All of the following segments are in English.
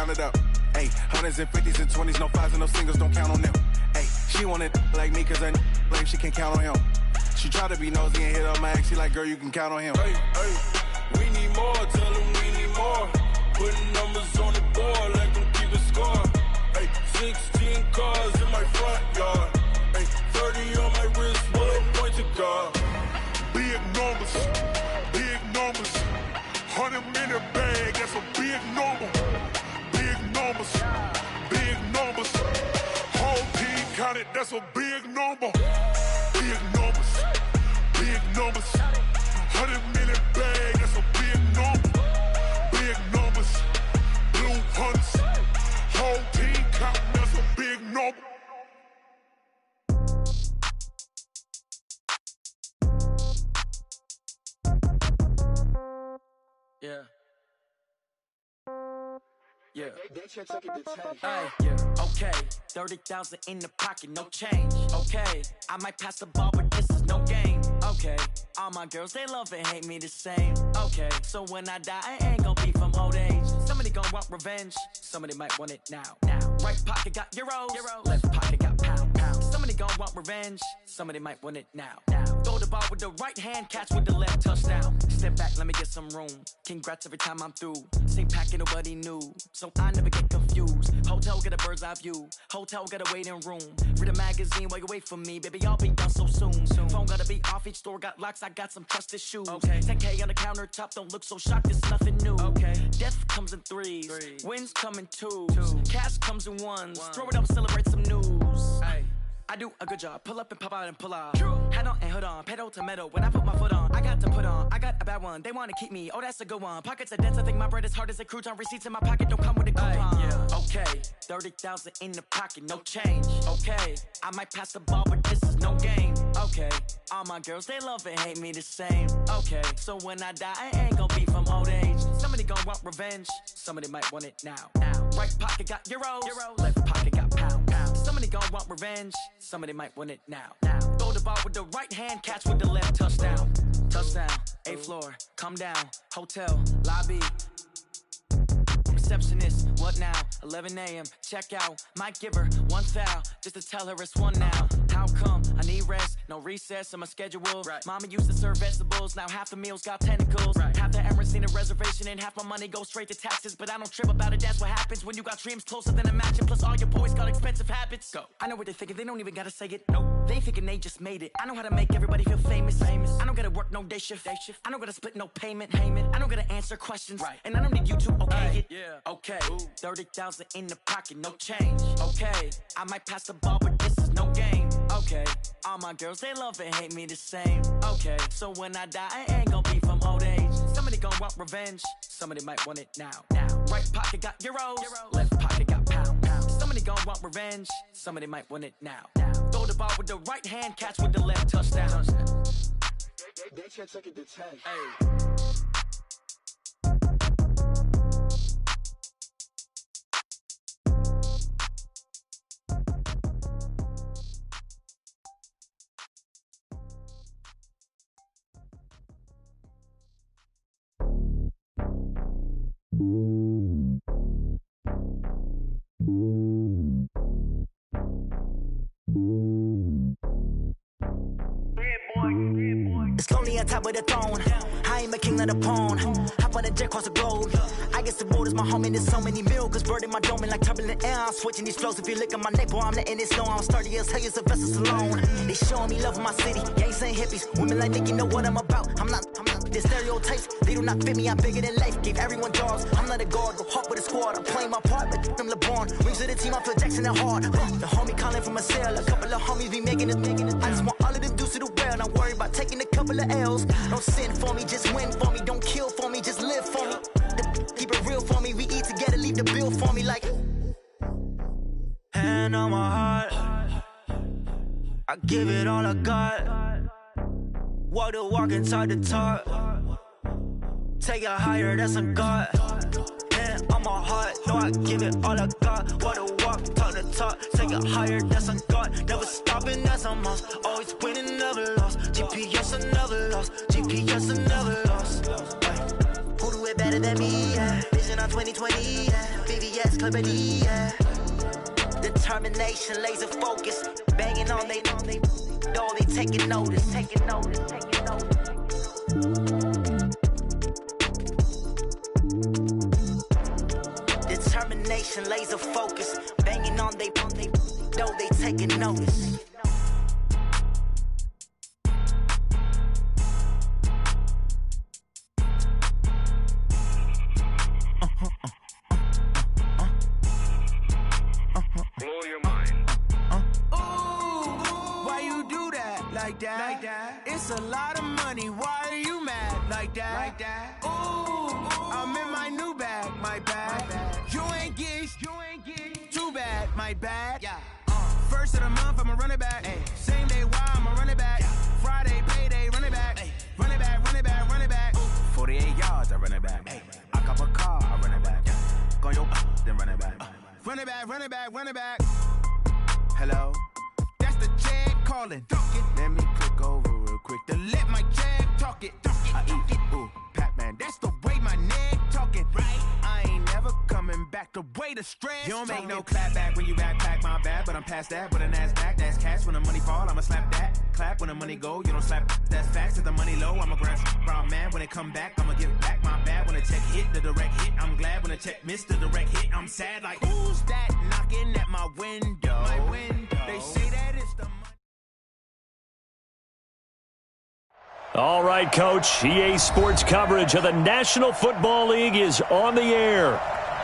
count it up. Ayy, hundreds and fifties and 20s, no fives and no singles, don't count on them. Ayy, she wanted like me cause her like she can count on him. She try to be nosy and hit up my ex, she like, girl, you can count on him. Hey, we need more, tell them we need more. Putting numbers on the board, like them keep a score. Hey, 16 cars in my front yard. Hey, 30 on my wrist, bullet point to God. Big numbers, 100 minute bag, that's a big number. Big numbers, whole team counted, that's a big number. Big numbers, 100 minute bag, that's a big number. Big numbers, blue hunts, whole team counting, that's a big number. Yeah. Yeah. Yeah. Okay. 30,000 in the pocket, no change. Okay. I might pass the ball, but this is no game. Okay. All my girls, they love and hate me the same. Okay. So when I die, I ain't gonna be from old age. Somebody gonna want revenge. Somebody might want it now. Right pocket got euros. Left pocket got pound. Somebody gonna want revenge. Somebody might want it now. Throw the ball with the right hand, catch with the left, touchdown. Step back, let me get some room. Congrats every time I'm through. Same packet, nobody knew, so I never get confused. Hotel get a bird's eye view. Hotel get a waiting room. Read a magazine while you wait for me, baby. I'll be done so soon. Phone gotta be off. Each store got locks. I got some trusted shoes. Okay. 10K on the countertop. Don't look so shocked. It's nothing new. Okay. Death comes in threes. Wins come in twos. Cash comes in ones. Throw it up, celebrate some news. Hey. I do a good job, pull up and pop out and pull out. Head on and hood on, pedal to metal. When I put my foot on, I got to put on. I got a bad one, they wanna keep me, oh that's a good one. Pockets are dense, I think my bread is hard as a crouton. Receipts in my pocket don't come with a coupon. Okay, 30,000 in the pocket, no change. Okay, I might pass the ball, but this is no game. Okay, all my girls, they love and hate me the same. Okay, so when I die, I ain't gonna be from old age. Somebody gon' want revenge, somebody might want it now. Right pocket got euros, left pocket got pound. Somebody gon' want revenge, somebody might want it now. Throw the ball with the right hand, catch with the left, touchdown. Touchdown, 8th floor, come down, hotel, lobby. Receptionist, what now? 11 a.m., check out. Might give her one foul, just to tell her it's one now. How come? I need rest, no recess in my schedule. Mama used to serve vegetables, now half the meals got tentacles. Half the errands need a reservation and half my money goes straight to taxes. But I don't trip about it, that's what happens when you got dreams closer than a match. And plus all your boys got expensive habits. Go. I know what they're thinking, they don't even gotta say it. Nope. They ain't thinking they just made it. I know how to make everybody feel famous. I don't gotta work no day shift. I don't gotta split no payment. I don't gotta answer questions. And I don't need you to okay it. Okay, 30,000 in the pocket, no change. Okay, I might pass the ball, but this is no game. Okay, all my girls, they love and hate me the same. Okay, so when I die, I ain't gonna be from old age. Somebody gon' want revenge, somebody might want it now. Right pocket got euros, left pocket got pound. Somebody gon' want revenge, somebody might want it now. Throw the ball with the right hand, catch with the left, touchdown. They can't take it to 10. Hey. It's lonely on top of the throne. I ain't a king of the pawn. Hop on a jet across the globe. I guess the road is my home and there's so many miracles burning my dome like turbulent air. I'm switching these flows. If you look at my neck, boy, I'm letting it slow. I'm sturdy as hell, it's a vessel alone. They showing me love in my city. Gangs ain't hippies. Women like Nick, you know what I'm about. I'm not the stereotypes. They do not fit me. I'm bigger than life. Gave everyone jobs. I'm not a guard. Go hard with a squad. I'm playing my part, but I'm LeBron. Rings to the team. I feel Jackson and hard. The homie calling from a cell. A couple of homies be making it. I just want all of them dudes to the well. Not worry about taking a couple of L's. Don't sin for me, just win for me. Don't kill for me, just live for me. Keep it real for me. We eat together, leave the bill for me like. Hand on my heart, I give it all I got. Walk the walk inside the talk. Take it higher, that's a God. Hand on my heart, no, I give it all I got. Walk the walk, talk the talk. Take it higher, that's a God. Never stopping, that's a must. Always winning, never lost. GPS, I never lost. GPS, I never lost. Who do it better than me? Yeah. Vision, I on 2020, yeah. BBS, clarity, yeah. Determination, laser focus, banging on they door, they taking notice. Determination, laser focus, banging on they door, they taking notice. Like that. It's a lot of money. Why are you mad like that? Ooh, I'm in my new bag, my bag. You ain't get too bad, my bad. Yeah. First of the month, I'ma run it back. Ay. Same day, why I'ma run it back. Friday, payday, run it back. Ay. Run it back, run it back, run it back. 48 yards, I run it back. Ay. I cop a car, I run it back. Go your then run it back. Run it back, run it back, run it back. Hello? That's the jag calling. Let me click over real quick to let my jag talk it. I eat it, ooh, Pac-Man. That's the way my neck talking. Right? I ain't never coming back the way the stress. You don't make no clap back when you backpack, my bad. But I'm past that with a NASDAQ. That's cash when the money fall. I'ma slap that. Clap when the money go. You don't slap. That's facts. If the money low, I'ma grab brown man. When it come back, I'ma give back my bad. When the check hit, the direct hit. I'm glad when the check missed the direct hit. I'm sad like, who's that knocking at my window? My window. They say that it's the money. All right, Coach. EA Sports coverage of the National Football League is on the air.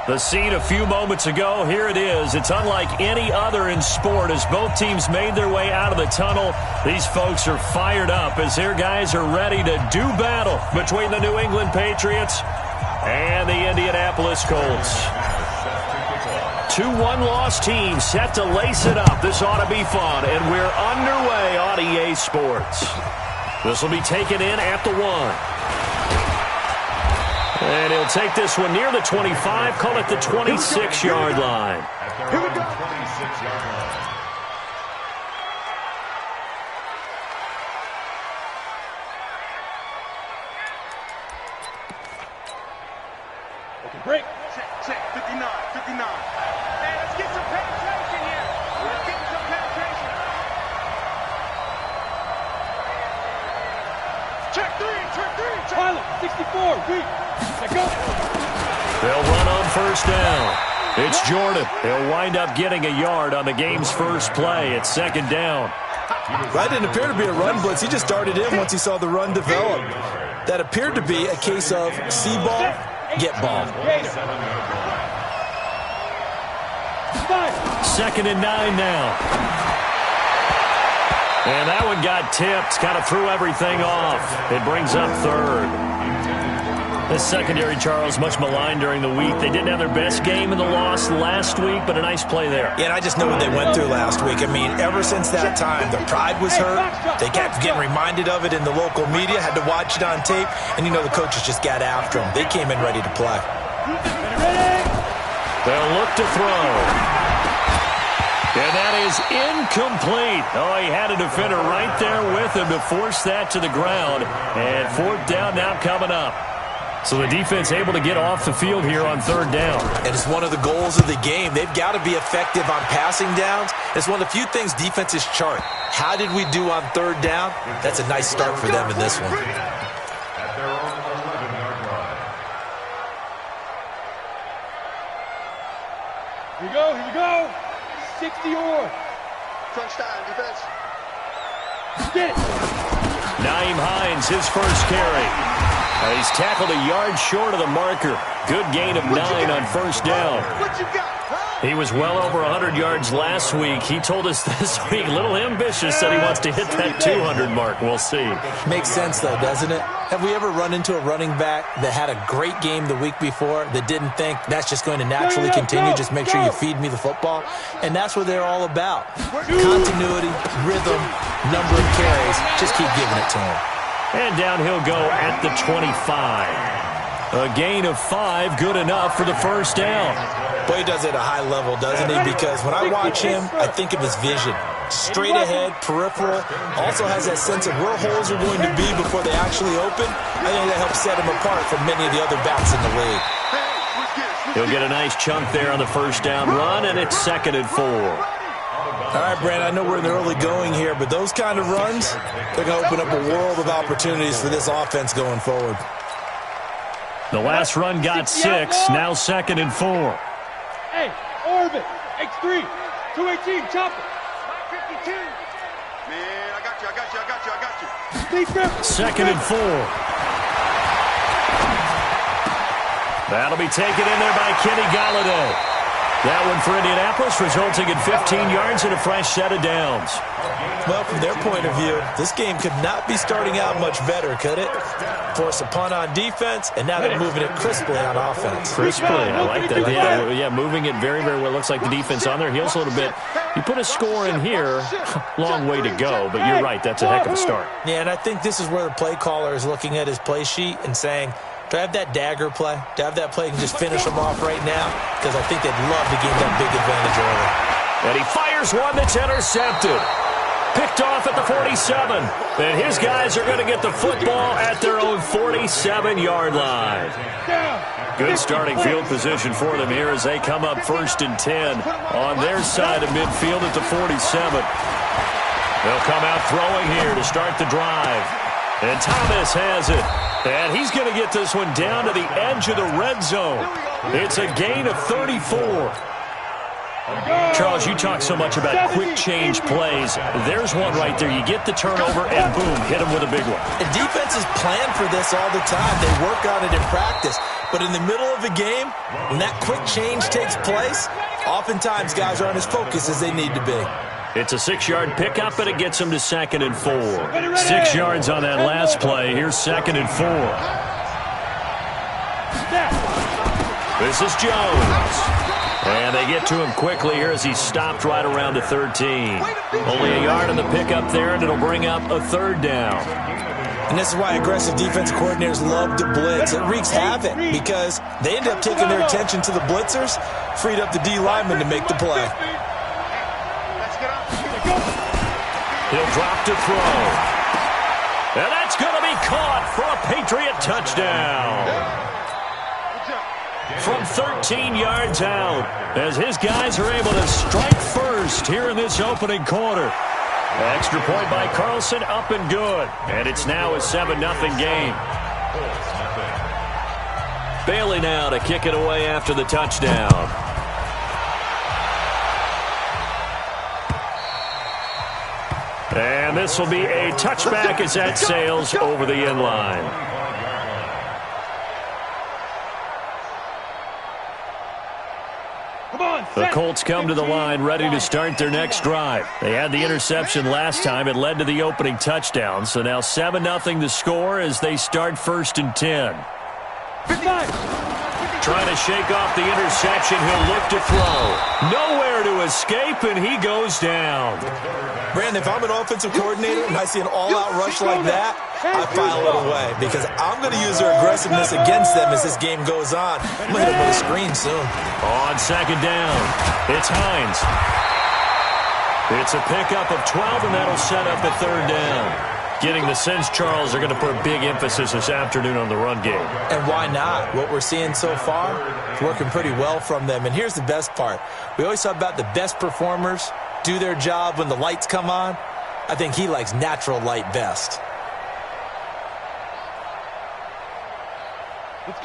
The scene a few moments ago, here it is. It's unlike any other in sport as both teams made their way out of the tunnel. These folks are fired up as their guys are ready to do battle between the New England Patriots and the Indianapolis Colts. 2 one-loss teams set to lace it up. This ought to be fun, and we're underway on EA Sports. This will be taken in at the 1. And he'll take this one near the 25, call it the 26-yard line. Here we go. 26-yard line. Okay, break. Check. 59. Man, let's get some penetration here. Let's get some penetration. Check 3. Pilot, 64, beat. Let's go. They'll run on first down. It's Jordan. He'll wind up getting a yard on the game's first play. It's second down. That didn't appear to be a run blitz. He just darted in once he saw the run develop. That appeared to be a case of see ball, get ball. Second and 9 now. And that one got tipped, kind of threw everything off. It brings up third. This secondary, Charles, much maligned during the week. They didn't have their best game in the loss last week, but a nice play there. Yeah, and I just know what they went through last week. I mean, ever since that time, their pride was hurt. They kept getting reminded of it in the local media, had to watch it on tape, and you know the coaches just got after them. They came in ready to play. They'll look to throw. And that is incomplete. Oh, he had a defender right there with him to force that to the ground. And fourth down now coming up. So the defense able to get off the field here on third down. And it's one of the goals of the game. They've got to be effective on passing downs. It's one of the few things defenses chart. How did we do on third down? That's a nice start for them in this one. At their own 11-yard line. Here you go. 60-or. Crunch time, defense. Get it. Naeem Hines, his first carry. He's tackled a yard short of the marker. Good gain of 9 on first down. What you got? He was well over 100 yards last week. He told us this week, a little ambitious, said he wants to hit that 200 mark. We'll see. Makes sense, though, doesn't it? Have we ever run into a running back that had a great game the week before that didn't think that's just going to naturally continue? Just make sure you feed me the football. And that's what they're all about. Continuity, rhythm, number of carries. Just keep giving it to him. And down he'll go at the 25. A gain of 5, good enough for the first down. Boy, he does it at a high level, doesn't he? Because when I watch him, I think of his vision. Straight ahead, peripheral, also has that sense of where holes are going to be before they actually open. I think that helps set him apart from many of the other backs in the league. Hey, let's get it. He'll get a nice chunk there on the first down run, and it's 2nd and 4. All right, Brandon, I know we're in the early going here, but those kind of runs, they're going to open up a world of opportunities for this offense going forward. The last run got 6, now 2nd and 4. Hey, Orbit, X3, 218, chopper. 52. Man, I got you. 2nd and 4. That'll be taken in there by Kenny Golladay. That one for Indianapolis, resulting in 15 yards and a fresh set of downs. Well, from their point of view, this game could not be starting out much better, could it? Force a punt on defense, and now they're moving it crisply on offense. Crisply, I like that. Yeah, moving it very, very well. Looks like the defense on their heels a little bit. You put a score in here, long way to go, but you're right, that's a heck of a start. Yeah, and I think this is where the play caller is looking at his play sheet and saying, do I have that dagger play? Do I have that play and just finish them off right now? Because I think they'd love to gain that big advantage early. And he fires one that's intercepted. Picked off at the 47. And his guys are going to get the football at their own 47-yard line. Good starting field position for them here as they come up 1st and 10 on their side of midfield at the 47. They'll come out throwing here to start the drive. And Thomas has it. And he's going to get this one down to the edge of the red zone. It's a gain of 34. Charles, you talk so much about quick change plays. There's one right there. You get the turnover, and boom, hit him with a big one. And defenses plan for this all the time. They work on it in practice. But in the middle of the game, when that quick change takes place, oftentimes guys aren't as focused as they need to be. It's a 6-yard pickup, and it gets him to 2nd and 4. 6 yards on that last play. Here's 2nd and 4. This is Jones. And they get to him quickly here as he's stopped right around the 13. Only a yard on the pickup there, and it'll bring up a 3rd down. And this is why aggressive defensive coordinators love to blitz. It wreaks havoc because they end up taking their attention to the blitzers, freed up the D lineman to make the play. He'll drop to throw. And that's going to be caught for a Patriot touchdown. From 13 yards out, as his guys are able to strike first here in this opening quarter. Extra point by Carlson, up and good. And it's now a 7-0 game. Bailey now to kick it away after the touchdown. And this will be a touchback as that sails over the end line. The Colts come to the line ready to start their next drive. They had the interception last time. It led to the opening touchdown. So now 7-0 the score as they start 1st and 10. Trying to shake off the interception. He'll look to throw. Nowhere to escape, and he goes down. Brandon, if I'm an offensive coordinator and I see an all-out rush like that, I file it away because I'm going to use their aggressiveness against them as this game goes on. I'm going to hit them with a screen soon. On 2nd down, it's Hines. It's a pickup of 12, and that'll set up a 3rd down. Getting the sense, Charles, they're going to put a big emphasis this afternoon on the run game. And why not? What we're seeing so far is working pretty well from them. And here's the best part. We always talk about the best performers do their job when the lights come on. I think he likes natural light best.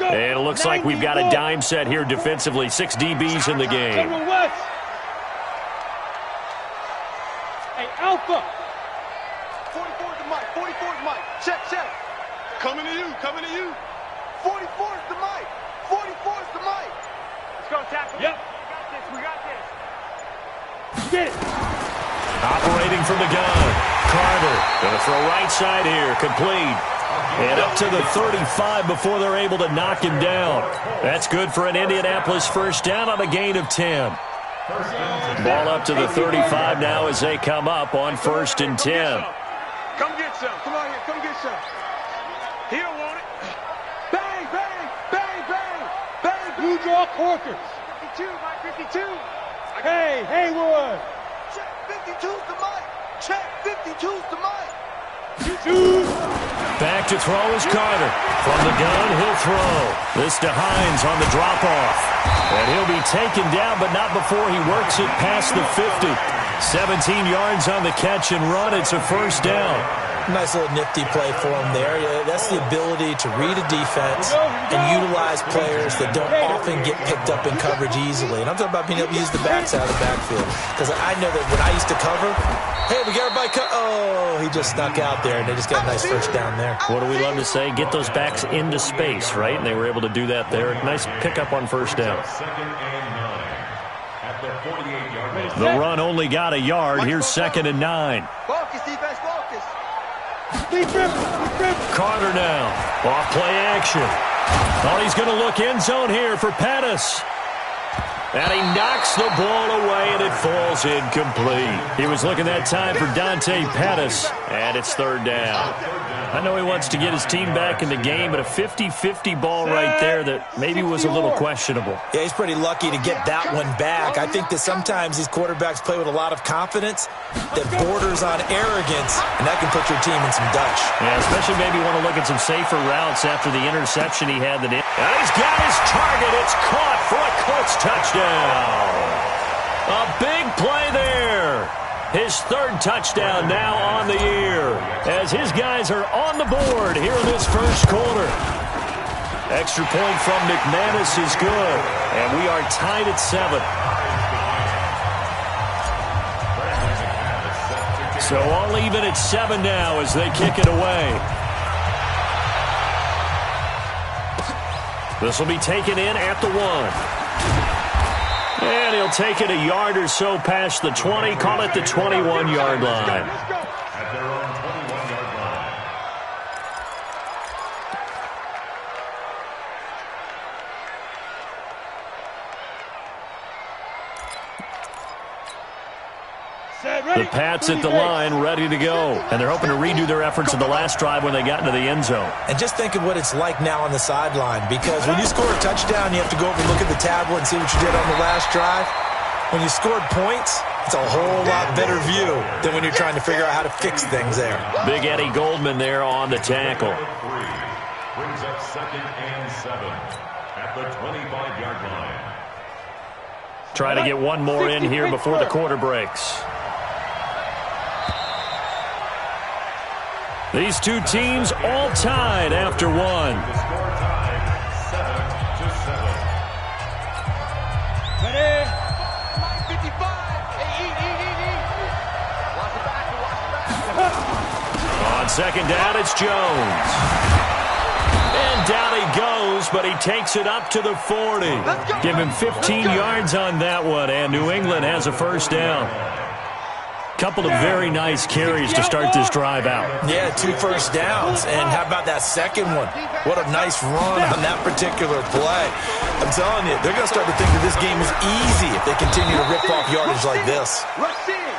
And it looks like we've got a dime set here defensively. 6 DBs in the game. Hey, Alpha. 44's the mic. 44's mic. Check. Coming to you. 44's the mic. 44's the mic. Let's go, tackle. Yep. We got this. Get it. Operating from the gun. Carter going to throw right side here. Complete. And up to the 35 before they're able to knock him down. That's good for an Indianapolis 1st down on a gain of 10. Ball up to the 35 now as they come up on 1st and 10. Come get some. Come on here. Come get some. He don't want it. Bang, bang, bang, bang, bang. Blue draw corkers. 52, Mike 52. Hey, Haywood. Check 52's the mic. Check 52's the mic. Shoot. Back to throw is Carter. From the gun, he'll throw. This to Hines on the drop-off. And he'll be taken down, but not before he works it past the 50. 17 yards on the catch and run. It's a first down. Nice little nifty play for him there. That's the ability to read a defense and utilize players that don't often get picked up in coverage easily. And I'm talking about being able to use the backside of the backfield. Because I know that when I used to cover, hey, we got everybody oh, he just snuck out there, and they just got a nice first down there. What do we love to say? Get those backs into space, right? And they were able to do that there. Nice pickup on first down. The run only got a yard. Here's 2nd and 9. Focus, defense, focus. Carter now. Off play action. Thought he's going to look end zone here for Pettis. And he knocks the ball away, and it falls incomplete. He was looking that time for Dante Pettis, and it's 3rd down. I know he wants to get his team back in the game, but a 50-50 ball right there that maybe was a little questionable. Yeah, he's pretty lucky to get that one back. I think that sometimes these quarterbacks play with a lot of confidence that borders on arrogance, and that can put your team in some dutch. Yeah, especially maybe want to look at some safer routes after the interception he had. And he's got his target. It's caught for a Colts touchdown. A big play there. His 3rd touchdown now on the year as his guys are on the board here in this first quarter. Extra point from McManus is good, and we are tied at 7. So all even at 7 now as they kick it away. This will be taken in at the 1. And he'll take it a yard or so past the 20, call it the 21-yard line. At their own 21-yard line. The Pats at the line, ready to go. And they're hoping to redo their efforts in the last drive when they got into the end zone. And just think of what it's like now on the sideline, because when you score a touchdown, you have to go over and look at the tablet and see what you did on the last drive. When you scored points, it's a whole lot better view than when you're trying to figure out how to fix things there. Big Eddie Goldman there on the tackle. Brings up 2nd and 7 at the 25-yard line. Try to get one more in here before the quarter breaks. These two teams all tied after 1. The score tied 7-7. Ready? 55. Hey, eat. Watch the back. On 2nd down, it's Jones. And down he goes, but he takes it up to the 40. Give him 15 yards on that one, and New England has a first down. Couple of very nice carries to start this drive out. Yeah, 2 first downs. And how about that second one? What a nice run on that particular play. I'm telling you, they're going to start to think that this game is easy if they continue to rip off yardage like this.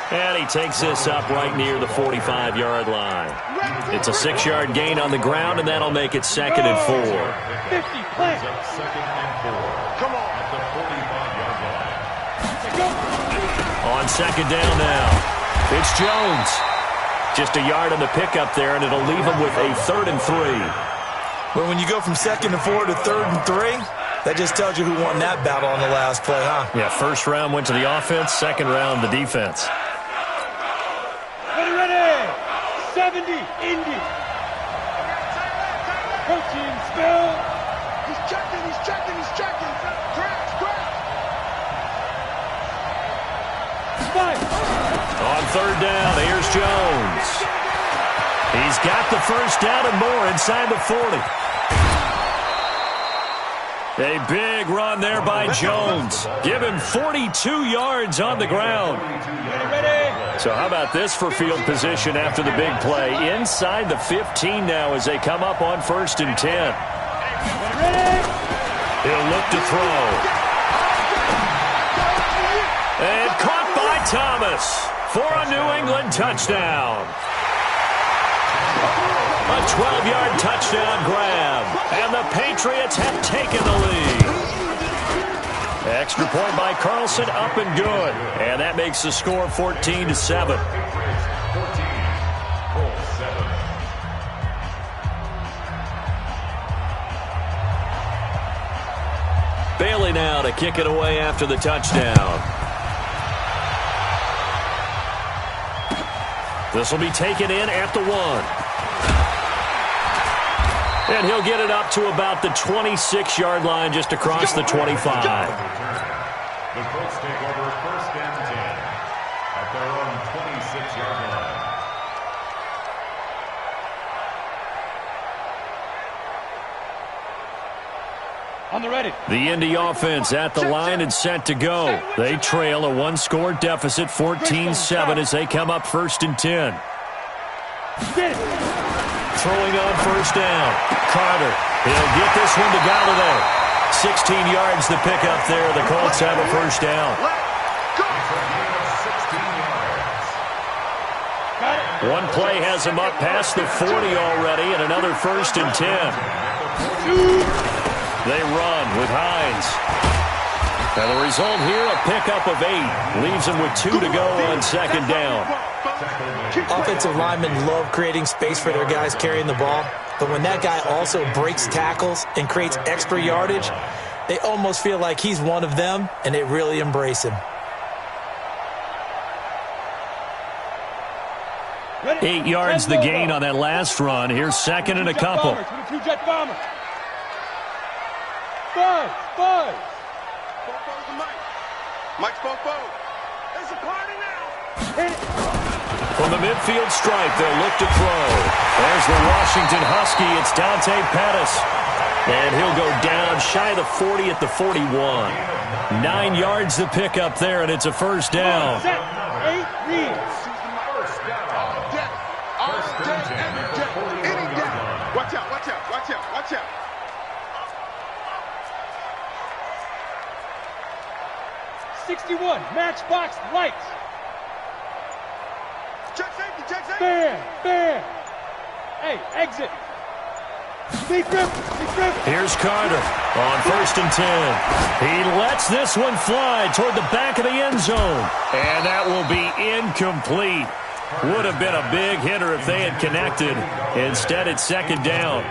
And he takes this up right near the 45-yard line. It's a 6-yard gain on the ground, and that'll make it 2nd and 4. 50, play. 2nd and 4. Come on. At the 45-yard line. On 2nd down now. It's Jones. Just a yard on the pickup there, and it'll leave him with a 3rd and 3. Well, when you go from 2nd and 4 to 3rd and 3, that just tells you who won that battle on the last play, huh? Yeah, first round went to the offense, second round the defense. Ready. 70, Indy. Protein spill. He's checking. On 3rd down, here's Jones. He's got the first down and more inside the 40. A big run there by Jones. Give him 42 yards on the ground. So how about this for field position after the big play? Inside the 15 now as they come up on 1st and 10. He'll look to throw. And caught by Thomas for a New England touchdown. A 12-yard touchdown grab, and the Patriots have taken the lead. Extra point by Carlson, up and good. And that makes the score 14-7. Bailey now to kick it away after the touchdown. This will be taken in at the 1. And he'll get it up to about the 26-yard line just across the 25. The Colts take over 1st and 10 at their own 26-yard line. On the ready. The Indy offense at the line and set to go. They trail a 1-score deficit, 14-7, as they come up 1st and 10. Throwing on 1st down. Carter. He'll get this one to Galladay. 16 yards the pickup there. The Colts have a 1st down. One play has him up past the 40 already, and another 1st and 10. They run with Hines. And the result here, a pickup of 8. Leaves them with 2 to go on 2nd down. Offensive linemen love creating space for their guys carrying the ball. But when that guy also breaks tackles and creates extra yardage, they almost feel like he's one of them, and they really embrace him. 8 yards the gain on that last run. Here's 2nd and a couple. 5. Mike's both. There's a corner now. From the midfield stripe, they'll look to throw. There's the Washington Husky. It's Dante Pettis. And he'll go down shy of the 40 at the 41. 9 yards the pickup there, and it's a 1st down. 8 reads. Watch out. 61, matchbox lights. Check safety. Bam. Hey, exit. Deep grip. Here's Carter on 1st and 10. He lets this one fly toward the back of the end zone. And that will be incomplete. Would have been a big hitter if they had connected. Instead, it's 2nd down.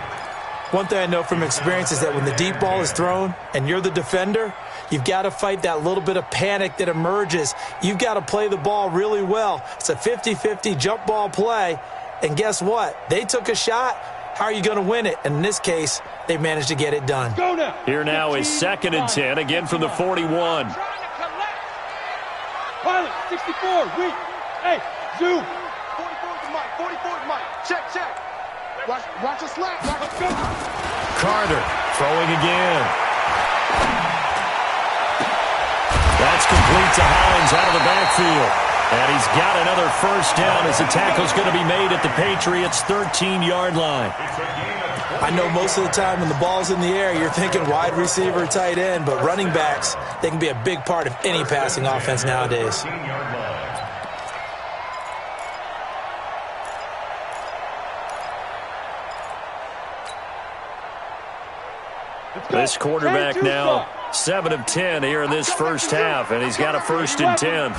One thing I know from experience is that when the deep ball is thrown and you're the defender, you've got to fight that little bit of panic that emerges. You've got to play the ball really well. It's a 50-50 jump ball play. And guess what? They took a shot. How are you going to win it? And in this case, they managed to get it done. Go now. Here now is 2nd and 10, again from the 41. Pilot, 64, weak. Hey, zoom. 44's Mike. Check. Watch a slap. Let's go. Carter throwing again. That's complete to Hines out of the backfield. And he's got another 1st down as the tackle's going to be made at the Patriots' 13-yard line. I know most of the time when the ball's in the air, you're thinking wide receiver, tight end, but running backs, they can be a big part of any passing offense nowadays. This quarterback now 7 of 10 here in this 1st half, and he's got a 1st and 10.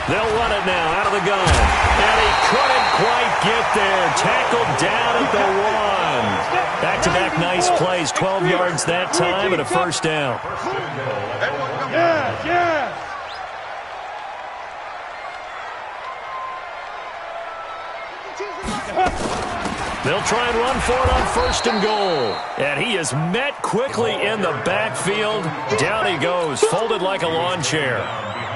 They'll run it now out of the gun, and he couldn't quite get there. Tackled down at the 1. Back-to-back nice plays, 12 yards that time, and a 1st down. Yeah. They'll try and run for it on 1st and goal. And he is met quickly in the backfield. Down he goes, folded like a lawn chair.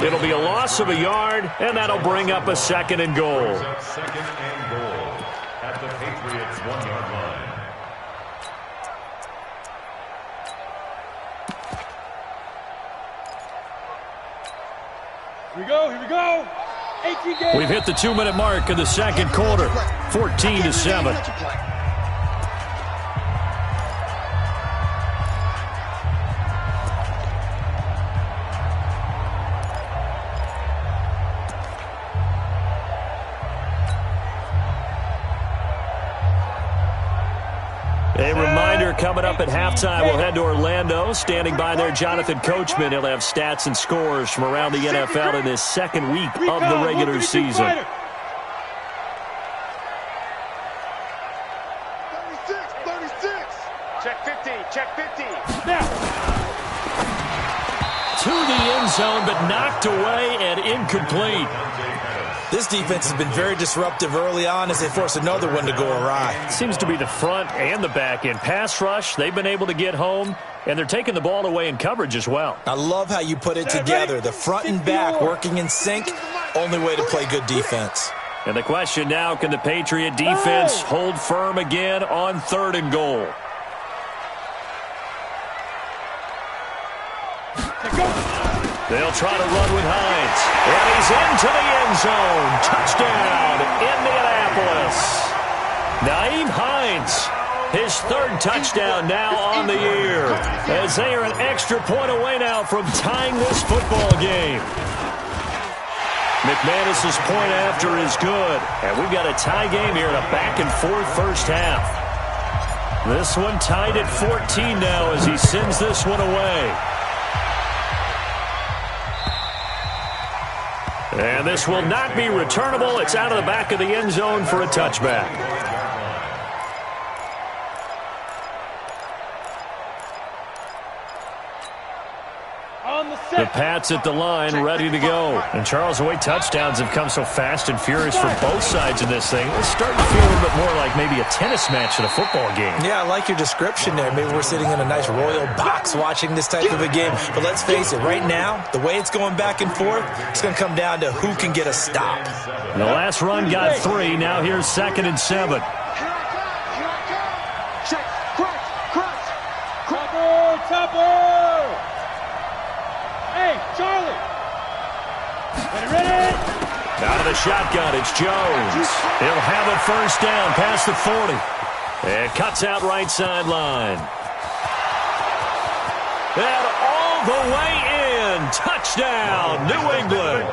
It'll be a loss of a yard, and that'll bring up a 2nd and goal. 2nd and goal at the Patriots' 1-yard line. Here we go. 18 games. We've hit the 2-minute mark in the 2nd quarter, 14-7. A reminder, coming up at halftime, we'll head to Orlando. Standing by there, Jonathan Coachman. He'll have stats and scores from around the NFL in this 2nd week of the regular season. 36. Check 50. Now. zone, but knocked away and incomplete. This defense has been very disruptive early on as they force another one to go awry. Seems to be the front and the back end. Pass rush, they've been able to get home, and they're taking the ball away in coverage as well. I love how you put it together. The front and back working in sync, only way to play good defense. And the question now, can the Patriot defense hold firm again on 3rd and goal? They'll try to run with Hines. And he's into the end zone. Touchdown, Indianapolis. Nyheim Hines, his 3rd touchdown now on the year, as they are an extra point away now from tying this football game. McManus's point after is good. And we've got a tie game here in a back-and-forth first half. This one tied at 14 now as he sends this one away. And this will not be returnable. It's out of the back of the end zone for a touchback. The Pats at the line, ready to go. And Charles, the way touchdowns have come so fast and furious for both sides in this thing, it's starting to feel a little bit more like maybe a tennis match than a football game. Yeah, I like your description there. Maybe we're sitting in a nice royal box watching this type of a game. But let's face it, right now, the way it's going back and forth, it's going to come down to who can get a stop. The last run got 3. Now here's 2nd and 7. Out of the shotgun, it's Jones. He'll have it first down past the 40. And cuts out right sideline. And all the way in. Touchdown, New England.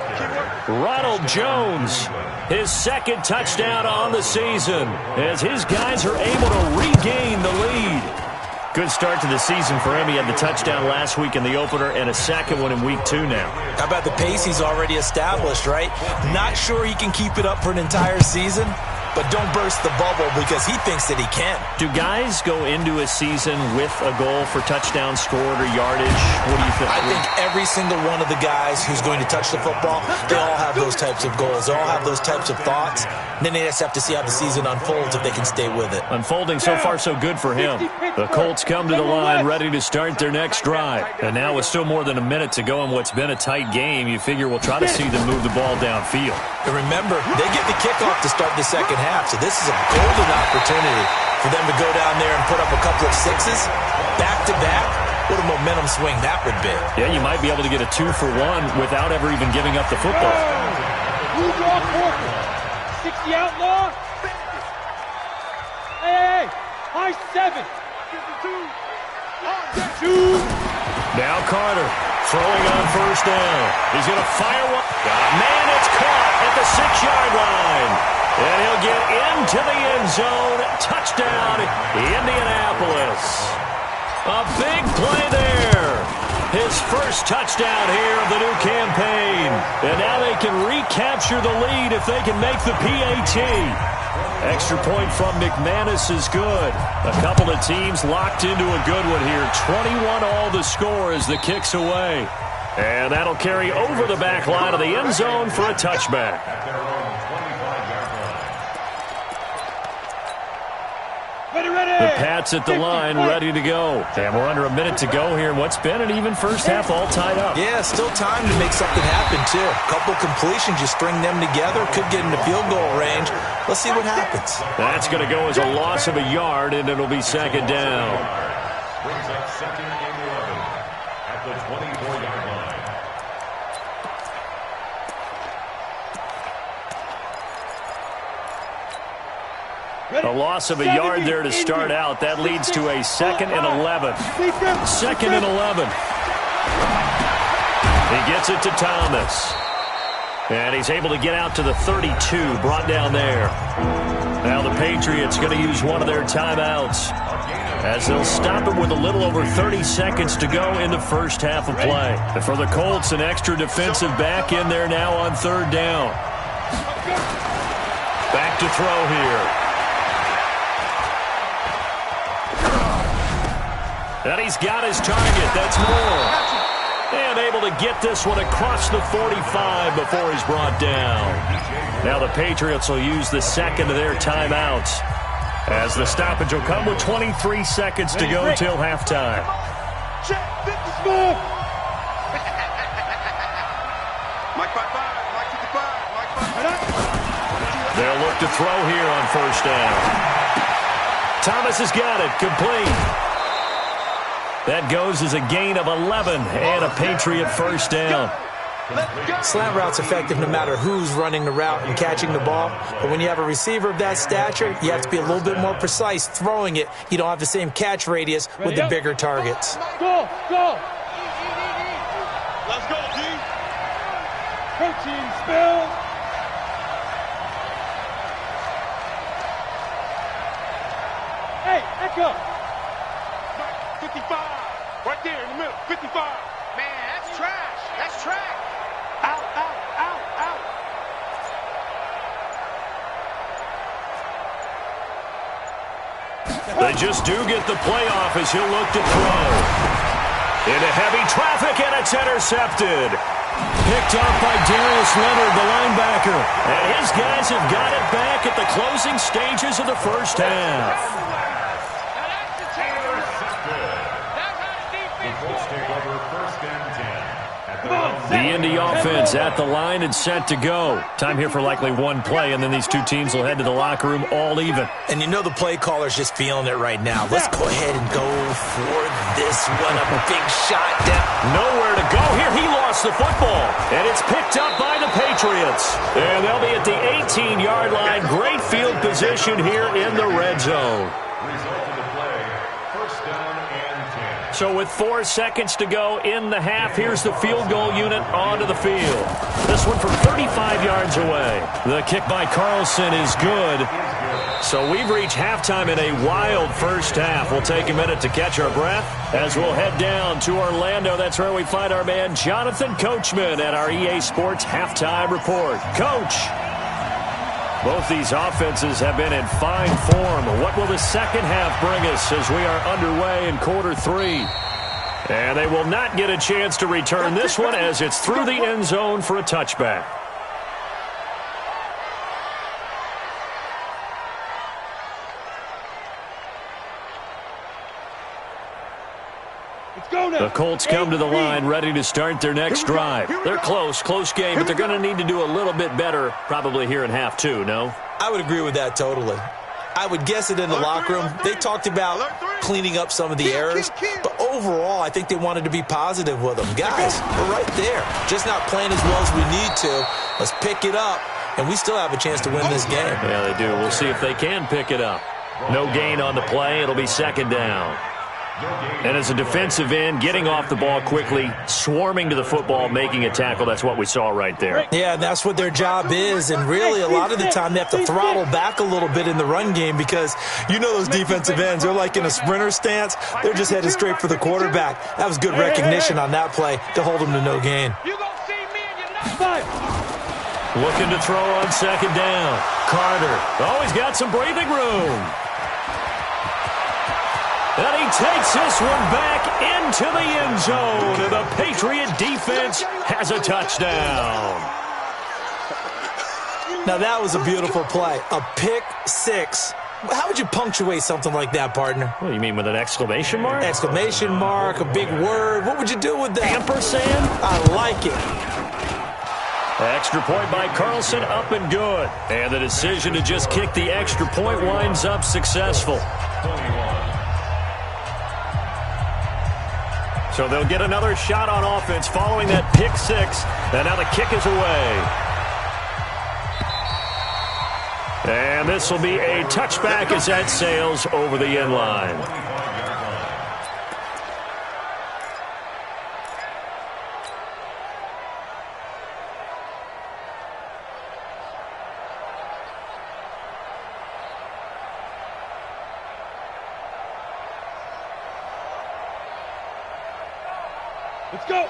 Ronald Jones, his 2nd touchdown on the season, as his guys are able to regain the lead. Good start to the season for him. He had the touchdown last week in the opener and a 2nd one in week 2 now. How about the pace he's already established, right? Not sure he can keep it up for an entire season, but don't burst the bubble because he thinks that he can. Do guys go into a season with a goal for touchdowns scored or yardage? What do you think? I think every single one of the guys who's going to touch the football, they all have those types of goals. They all have those types of thoughts. And then they just have to see how the season unfolds if they can stay with it. Unfolding so far so good for him. The Colts come to the line ready to start their next drive. And now with still more than a minute to go in what's been a tight game, you figure we'll try to see them move the ball downfield. And remember, they get the kickoff to start the second half, so this is a golden opportunity for them to go down there and put up a couple of 6s back-to-back. What a momentum swing that would be. Yeah, you might be able to get a 2-for-1 without ever even giving up the football. 60 outlaw. Hey, high 7. 2. Now Carter throwing on first down. He's going to fire one. Man, it's caught at the 6-yard line. And he'll get into the end zone. Touchdown, Indianapolis. A big play there. His first touchdown here of the new campaign. And now they can recapture the lead if they can make the PAT. Extra point from McManus is good. A couple of teams locked into a good one here. 21 all the score as the kick's away. And that'll carry over the back line of the end zone for a touchback. The Pats at the line, ready to go. And we're under a minute to go here in what's been an even first half all tied up. Yeah, still time to make something happen, too. A couple completions, you string them together, could get into field goal range. Let's see what happens. That's going to go as a loss of a yard, and it'll be 2nd down. Brings up 2nd and 11 at the 24-yard line. A loss of a yard there to start out. That leads to a 2nd and 11. 2nd and 11. He gets it to Thomas. And he's able to get out to the 32, brought down there. Now the Patriots going to use one of their timeouts as they'll stop it with a little over 30 seconds to go in the first half of play. And for the Colts, an extra defensive back in there now on 3rd down. Back to throw here. And he's got his target. That's Moore. And able to get this one across the 45 before he's brought down. Now the Patriots will use the second of their timeouts, as the stoppage will come with 23 seconds to go till halftime. They'll look to throw here on first down. Thomas has got it, complete. That goes as a gain of 11 and a Patriot first down. Slant route's effective no matter who's running the route and catching the ball. But when you have a receiver of that stature, you have to be a little bit more precise throwing it. You don't have the same catch radius with the bigger targets. Go, go. Let's go, D. Protein spill. Hey, echo. 55. Right there in the middle. 55. Man, that's trash. That's trash. Out, out, out, out. They just do get the playoff as he'll look to throw. Into heavy traffic, and it's intercepted. Picked off by Darius Leonard, the linebacker. And his guys have got it back at the closing stages of the first half. The Indy offense at the line and set to go. Time here for likely one play, and then these two teams will head to the locker room all even. And you know the play caller's just feeling it right now. Let's go ahead and go for this one. A big shot down. Nowhere to go here. He lost the football, and it's picked up by the Patriots. And they'll be at the 18-yard line. Great field position here in the red zone. So with 4 seconds to go in the half, here's the field goal unit onto the field. This one from 35 yards away. The kick by Carlson is good. So we've reached halftime in a wild first half. We'll take a minute to catch our breath as we'll head down to Orlando. That's where we find our man Jonathan Coachman at our EA Sports Halftime Report. Coach, both these offenses have been in fine form. What will the second half bring us as we are underway in quarter 3? And they will not get a chance to return this one as it's through the end zone for a touchback. The Colts come to the line ready to start their next drive. They're close game, but they're going to need to do a little bit better probably here in half 2, no? I would agree with that totally. I would guess it in the locker room. They talked about cleaning up some of the errors, but overall, I think they wanted to be positive with them. Guys, we're right there. Just not playing as well as we need to. Let's pick it up, and we still have a chance to win this game. Yeah, they do. We'll see if they can pick it up. No gain on the play. It'll be second down. And as a defensive end, getting off the ball quickly, swarming to the football, making a tackle, that's what we saw right there. Yeah, that's what their job is, and really a lot of the time they have to throttle back a little bit in the run game because you know those defensive ends, they're like in a sprinter stance. They're just headed straight for the quarterback. That was good recognition on that play to hold them to no gain. Looking to throw on second down. Carter. Oh, he's got some breathing room. And he takes this one back into the end zone. And the Patriot defense has a touchdown. Now that was a beautiful play. A pick six. How would you punctuate something like that, partner? What do you mean, with an exclamation mark? Exclamation mark, a big word. What would you do with that? Ampersand? I like it. Extra point by Carlson, up and good. And the decision to just kick the extra point winds up successful. So they'll get another shot on offense following that pick six. And now the kick is away. And this will be a touchback as that sails over the end line.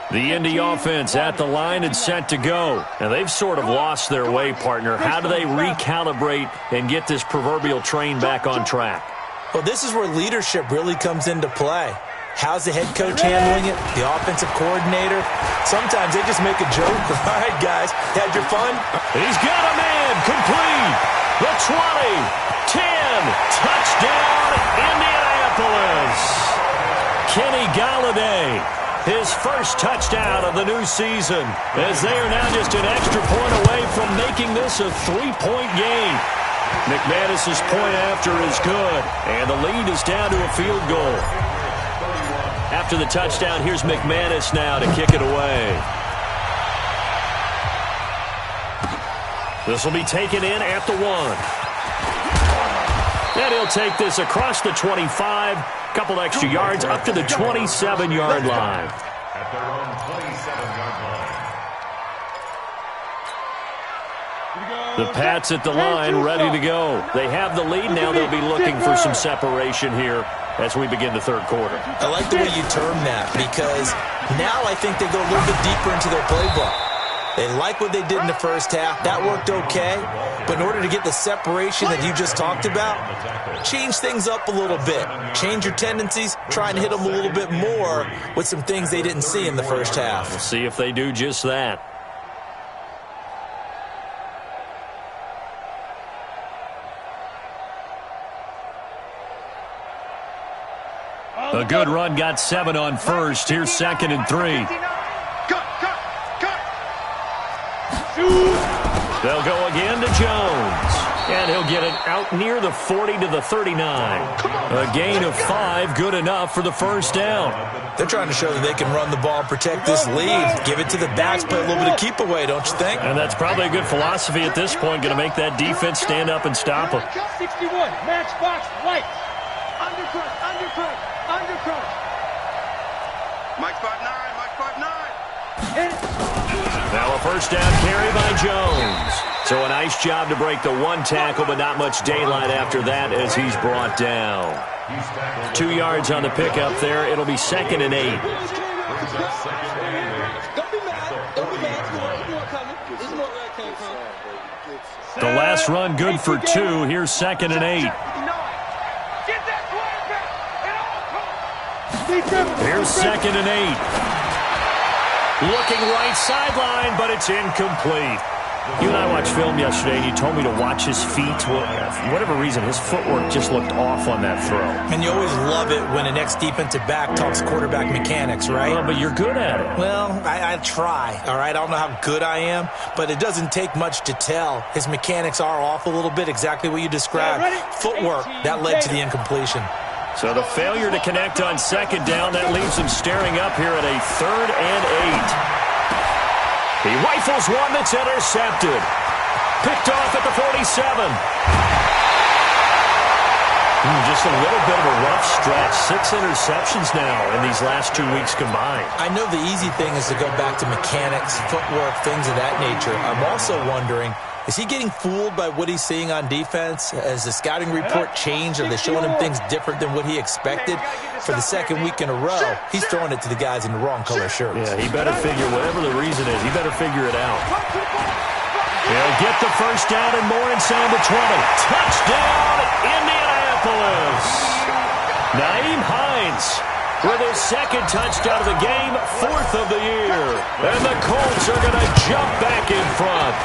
The Indy offense at the line and set to go. And they've sort of lost their way, partner. How do they recalibrate and get this proverbial train back on track? Well, this is where leadership really comes into play. How's the head coach handling it? The offensive coordinator? Sometimes they just make a joke. All right, guys, had your fun? He's got a man, complete. The 20, 10, touchdown, Indianapolis. Kenny Galladay, his first touchdown of the new season, as they are now just an extra point away from making this a 3-point game. McManus's point after is good, and the lead is down to a field goal. After the touchdown, here's McManus now to kick it away. This will be taken in at the 1. And he'll take this across the 25, couple extra yards up to the 27-yard line. At their own 27-yard line. The Pats at the line, ready to go. They have the lead. Now they'll be looking for some separation here as we begin the third quarter. I like the way you term that, because now I think they go a little bit deeper into their playbook. They like what they did in the first half. That worked okay. But in order to get the separation that you just talked about, change things up a little bit. Change your tendencies. Try and hit them a little bit more with some things they didn't see in the first half. We'll see if they do just that. A good run, got 7 on first. Here's 2nd and 3. They'll go again to Jones. And he'll get it out near the 40 to the 39. A gain of 5, good enough for the first down. They're trying to show that they can run the ball and protect this lead. Give it to the backs, play a little bit of keep away, don't you think? And that's probably a good philosophy at this point. Going to make that defense stand up and stop them. 61, match box, light. Undercut, undercut, undercut. Mike 5-9, Mike 5-9. Now a first down carry by Jones. So a nice job to break the 1 tackle, but not much daylight after that as he's brought down. 2 yards on the pickup there. It'll be 2nd and 8. The last run good for 2. Here's 2nd and 8. Here's 2nd and 8. Looking right sideline, but it's incomplete. You and I watched film yesterday, and you told me to watch his feet. Well, for whatever reason, his footwork just looked off on that throw. And you always love it when an ex-defensive back talks quarterback mechanics, right? Well, but you're good at it. Well, I try, all right? I don't know how good I am, but it doesn't take much to tell. His mechanics are off a little bit, exactly what you described. Footwork, that led to the incompletion. So the failure to connect on 2nd down, that leaves him staring up here at a 3rd and 8. He rifles one that's intercepted. Picked off at the 47. Just a little bit of a rough stretch. 6 interceptions now in these last 2 weeks combined. I know the easy thing is to go back to mechanics, footwork, things of that nature. I'm also wondering, is he getting fooled by what he's seeing on defense? Has the scouting report changed? Are they showing him things different than what he expected? For the 2nd week in a row, he's throwing it to the guys in the wrong color shirts. Yeah, he better figure, whatever the reason is, he better figure it out. He'll get the first down and more inside the 20. Touchdown, Indianapolis! Nyheim Hines with his 2nd touchdown of the game, 4th of the year. And the Colts are going to jump back in front.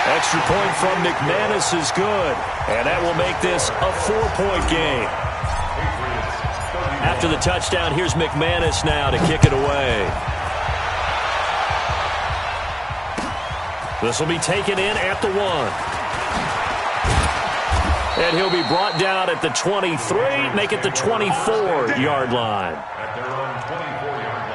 Extra point from McManus is good, and that will make this a 4-point game. After the touchdown, here's McManus now to kick it away. This will be taken in at the 1. And he'll be brought down at the 23, make it the 24-yard line. At their own 24-yard line.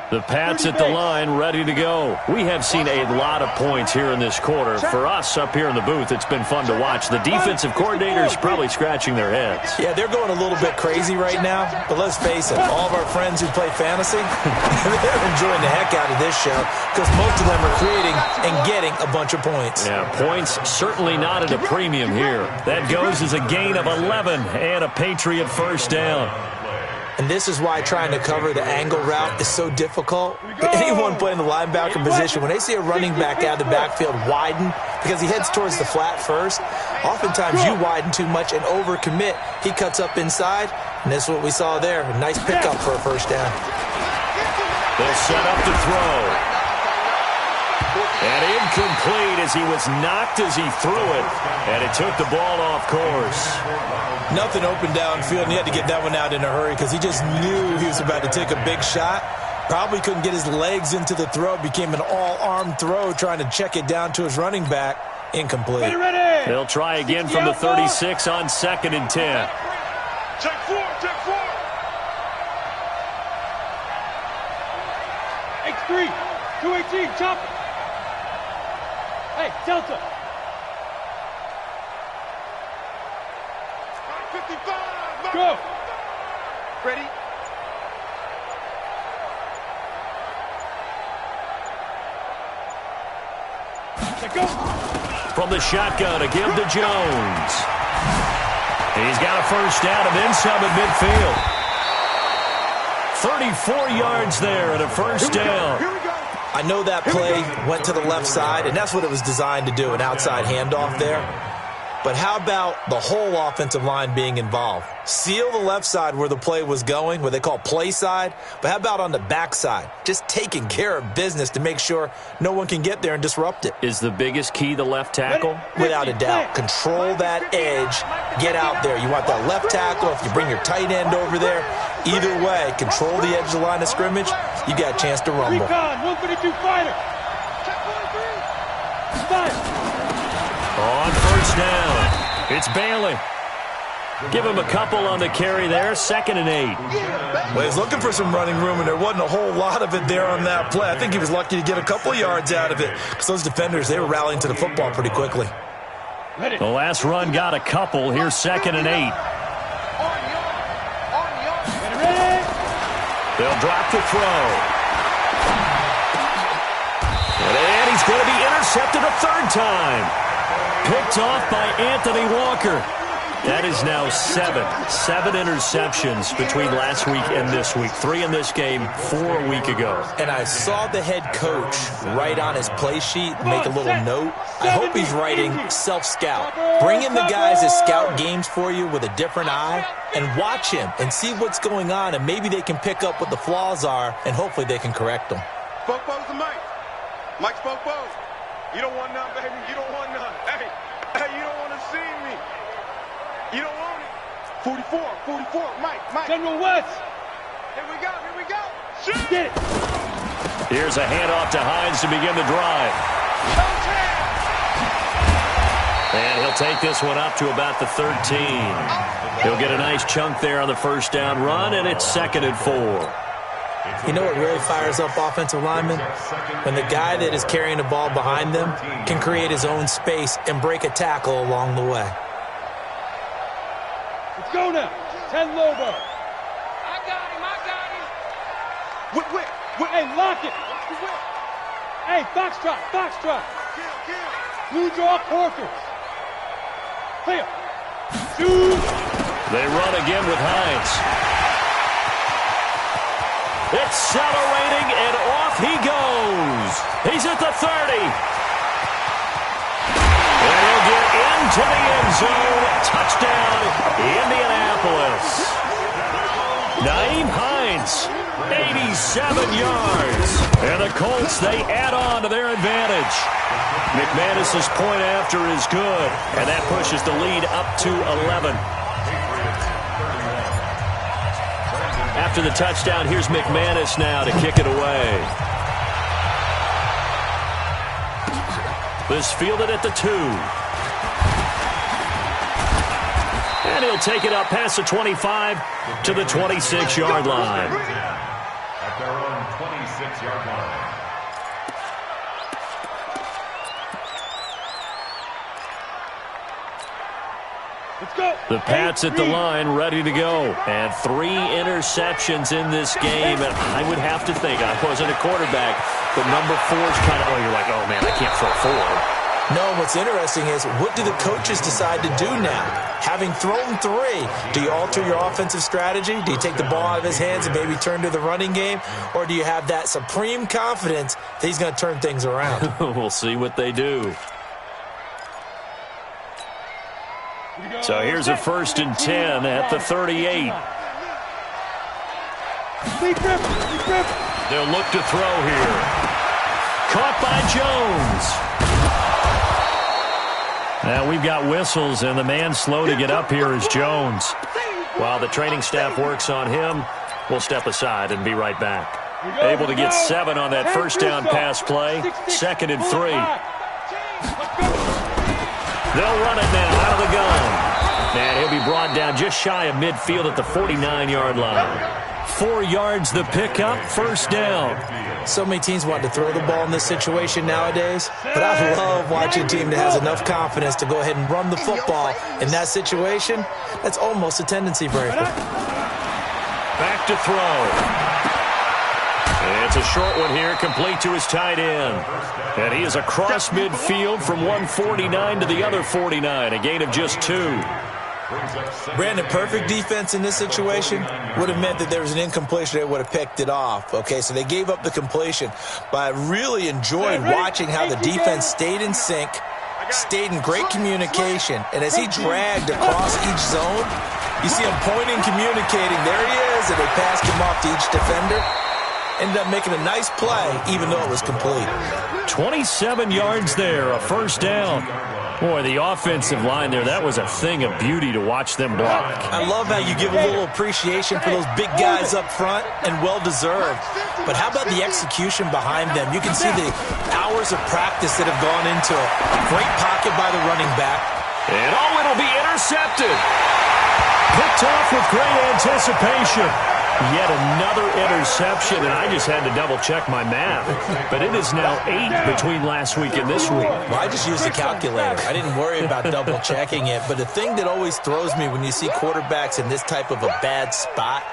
The Pats at the line, ready to go. We have seen a lot of points here in this quarter. For us up here in the booth, it's been fun to watch. The defensive coordinators probably scratching their heads. Yeah, they're going a little bit crazy right now. But let's face it, all of our friends who play fantasy, they're enjoying the heck out of this show because most of them are creating and getting a bunch of points. Yeah, points certainly not at a premium here. That goes as a gain of 11 and a Patriot first down. And this is why trying to cover the angle route is so difficult. Anyone playing the linebacker position, when they see a running back out of the backfield widen because he heads towards the flat first, oftentimes you widen too much and overcommit. He cuts up inside, and this is what we saw there. A nice pickup for a first down. They'll set up to throw. And incomplete as he was knocked as he threw it, and it took the ball off course. Nothing open downfield, and he had to get that one out in a hurry because he just knew he was about to take a big shot. Probably couldn't get his legs into the throw. Became an all-arm throw trying to check it down to his running back. Incomplete. Ready. They'll try again from the 36 on 2nd and 10. Check 4, check 4. X3, 218, chop. Hey, Delta. 55. Go. Ready? Let go. From the shotgun, a give to Jones. He's got a first down and then some at midfield. 34 yards there and a first down. Here we go. I know that play went to the left side, and that's what it was designed to do, an outside handoff there. But how about the whole offensive line being involved? Seal the left side where the play was going, what they call play side. But how about on the back side? Just taking care of business to make sure no one can get there and disrupt it. Is the biggest key the left tackle? Without a doubt. Control that edge. Get out there. You want that left tackle. If you bring your tight end over there, either way, control the edge of the line of scrimmage, you got a chance to rumble. Recon, 152 fighter. Check 43. Five. On first down, it's Bailey. Give him a couple on the carry there, 2nd and 8. Well, he's looking for some running room, and there wasn't a whole lot of it there on that play. I think he was lucky to get a couple yards out of it because those defenders, they were rallying to the football pretty quickly. The last run got a couple. Here's 2nd and 8. They'll drop the throw. And he's going to be intercepted a 3rd time. Picked off by Anthony Walker. That is now 7 interceptions between last week and this week. 3 in this game, 4 a week ago. And I saw the head coach write on his play sheet, make a little note. I hope he's writing self-scout. Bring in the guys that scout games for you with a different eye and watch him and see what's going on, and maybe they can pick up what the flaws are, and hopefully they can correct them. Spoke Bo's the Mike. Mike spoke Bo. You don't want none, baby. You don't want none. Hey, you don't want to see me. You don't want it. 44, Mike. General West. Here we go. Shoot. Get it. Here's a handoff to Hines to begin the drive. And he'll take this one up to about the 13. He'll get a nice chunk there on the first down run, and it's 2nd and 4. You know what really fires up offensive linemen? When the guy that is carrying the ball behind them can create his own space and break a tackle along the way. Let's go now. 10 Lobo. I got him. Whip. Hey, lock it. Hey, Foxtrot. Blue draw Porkers. Clear. Shoot. They run again with Hines. Accelerating, and off he goes. He's at the 30. And he'll get into the end zone. Touchdown, Indianapolis. Nyheim Hines, 87 yards. And the Colts, they add on to their advantage. McManus's point after is good, and that pushes the lead up to 11. After the touchdown, here's McManus now to kick it away. This fielded at the 2. And he'll take it up past the 25 to the 26-yard line. At their own 26-yard line. Let's go. The Pats at the line, ready to go. And 3 interceptions in this game. And I would have to think, I wasn't a quarterback, but number 4 is kind of, you're like, oh, man, I can't throw 4. No, what's interesting is, what do the coaches decide to do now? Having thrown 3, do you alter your offensive strategy? Do you take the ball out of his hands and maybe turn to the running game? Or do you have that supreme confidence that he's going to turn things around? We'll see what they do. So here's a 1st and 10 at the 38. They'll look to throw here. Caught by Jones. Now we've got whistles, and the man slow to get up here is Jones. While the training staff works on him, we'll step aside and be right back. Able to get 7 on that 1st down pass play. 2nd and 3. They'll run it now out of the gun. And he'll be brought down just shy of midfield at the 49-yard line. 4 yards the pickup, 1st down. So many teams want to throw the ball in this situation nowadays, but I love watching a team that has enough confidence to go ahead and run the football in that situation. That's almost a tendency breaker. Back to throw. It's a short one here, complete to his tight end. And he is across midfield from one 49 to the other 49, a gain of just 2. Brandon, perfect defense in this situation would have meant that there was an incompletion. They would have picked it off. Okay, so they gave up the completion. But I really enjoyed watching how the defense stayed in sync, stayed in great communication. And as he dragged across each zone, you see him pointing, communicating. There he is, and they passed him off to each defender. Ended up making a nice play, even though it was complete. 27 yards there, a 1st down. Boy, the offensive line there, that was a thing of beauty to watch them block. I love how you give a little appreciation for those big guys up front, and well-deserved. But how about the execution behind them? You can see the hours of practice that have gone into it. Great pocket by the running back. And it'll be intercepted. Picked off with great anticipation. Yet another interception, and I just had to double-check my math. But it is now 8 between last week and this week. Well, I just used a calculator. I didn't worry about double-checking it. But the thing that always throws me when you see quarterbacks in this type of a bad spot,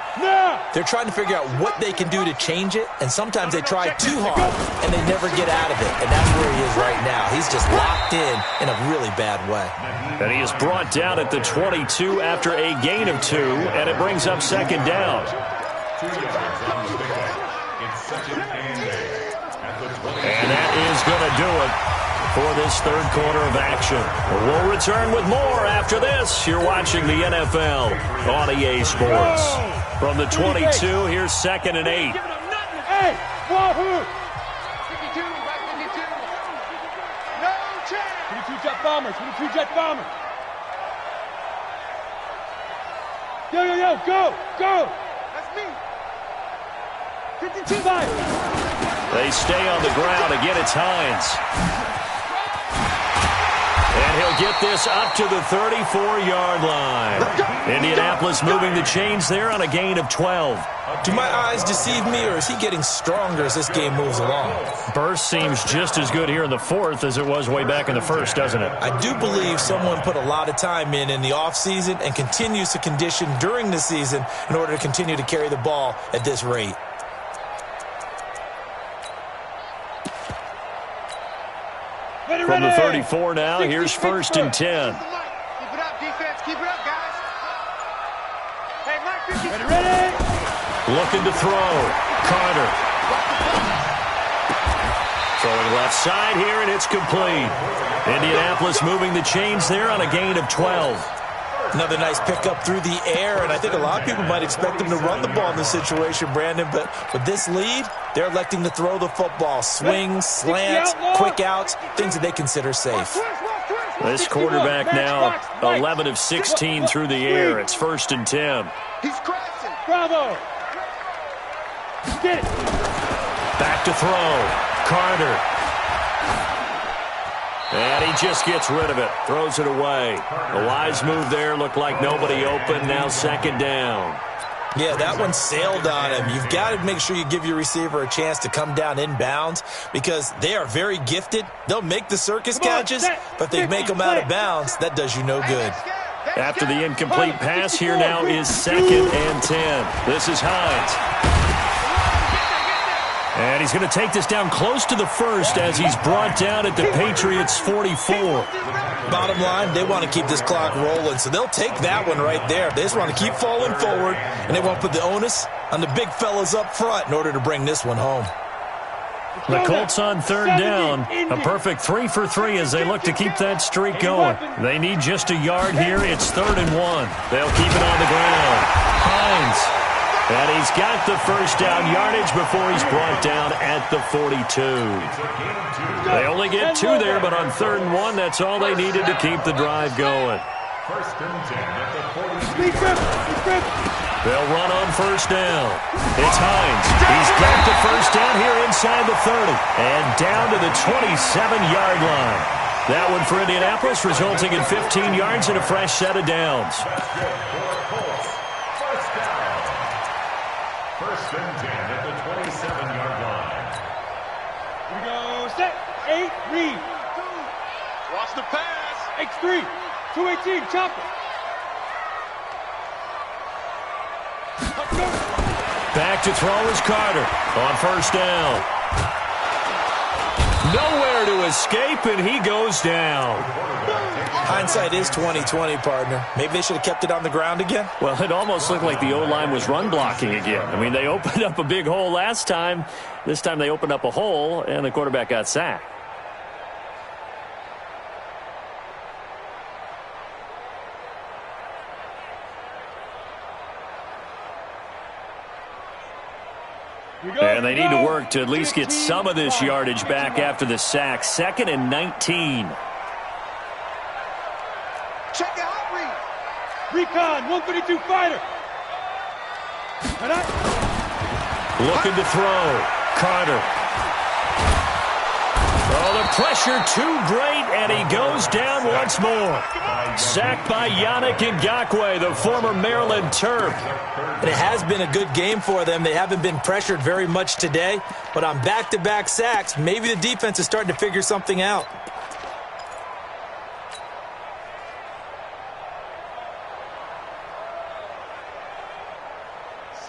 they're trying to figure out what they can do to change it, and sometimes they try too hard, and they never get out of it. And that's where he is right now. He's just locked in a really bad way. And he is brought down at the 22 after a gain of 2, and it brings up 2nd down. 2 yards on the pickup. It's 2nd and 8 at the 20. And that is going to do it for this 3rd quarter of action. We'll return with more after this. You're watching the NFL on EA Sports. From the 22, here's 2nd and 8. Hey, wahoo! 52, right 52. No chance. 22 jet bombers, 22 jet bombers. Yo, go! That's me. 52 fire. They stay on the ground. Again, it's Hines. And he'll get this up to the 34-yard line. Indianapolis moving the chains there on a gain of 12. Do my eyes deceive me, or is he getting stronger as this game moves along? Burst seems just as good here in the 4th as it was way back in the 1st, doesn't it? I do believe someone put a lot of time in the offseason and continues to condition during the season in order to continue to carry the ball at this rate. From the 34 now, here's 1st and 10. Keep it up, defense. Keep it up, guys. Hey, Mike, ready? Looking to throw. Carter. Throwing left side here, and it's complete. Indianapolis moving the chains there on a gain of 12. Another nice pickup through the air, and I think a lot of people might expect them to run the ball in this situation, Brandon, but with this lead, they're electing to throw the football. Swings, slants, quick outs, things that they consider safe. This quarterback now 11 of 16 through the air. It's 1st and 10. He's crashing. Bravo. Get it. Back to throw. Carter. And he just gets rid of it. Throws it away. A wise move there. Looked like nobody open. Now 2nd down. Yeah, that one sailed on him. You've got to make sure you give your receiver a chance to come down inbounds because they are very gifted. They'll make the circus catches, but if they make them out of bounds, that does you no good. After the incomplete pass, here now is 2nd and 10. This is Hines. And he's going to take this down close to the first as he's brought down at the Patriots' 44. Bottom line, they want to keep this clock rolling, so they'll take that one right there. They just want to keep falling forward, and they want to put the onus on the big fellas up front in order to bring this one home. The Colts on third down. A perfect 3 for 3 as they look to keep that streak going. They need just a yard here. It's 3rd and 1. They'll keep it on the ground. Hines. And he's got the first down yardage before he's brought down at the 42. They only get 2 there, but on 3rd and 1, that's all they needed to keep the drive going. First and 10 at the 40. They'll run on first down. It's Hines. He's got the first down here inside the 30. And down to the 27-yard line. That one for Indianapolis, resulting in 15 yards and a fresh set of downs. First and 10 at the 27-yard line. We go set, 8, read. Watch the pass. X3, 218, chopper. Back to throw is Carter on first down. Nowhere to escape, and he goes down. Hindsight is 20/20, partner. Maybe they should have kept it on the ground again. Well, it almost looked like the O-line was run blocking again. I mean, they opened up a big hole last time. This time they opened up a hole, and the quarterback got sacked. And they need to work to at least get some of this yardage back after the sack. 2nd and 19. Check it out, read. Recon, 132 fighter. Looking to throw. Carter. Oh, the pressure too great, and he goes down once more. Sacked by Yannick Ngakoue, the former Maryland Terp. It has been a good game for them. They haven't been pressured very much today, but on back-to-back sacks, maybe the defense is starting to figure something out.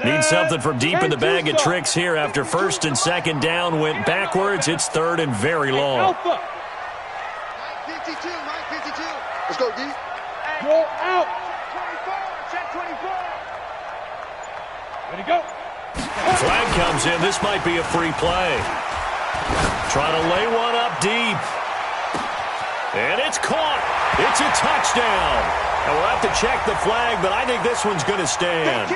Need something from deep in the bag of tricks here after 1st and 2nd down went backwards. It's 3rd and very long. Mike 52, Mike 52. Let's go, D. Roll out. 24, check 24. Ready, go. Flag comes in. This might be a free play. Trying to lay one up deep. And it's caught. It's a touchdown. And we'll have to check the flag, but I think this one's going to stand.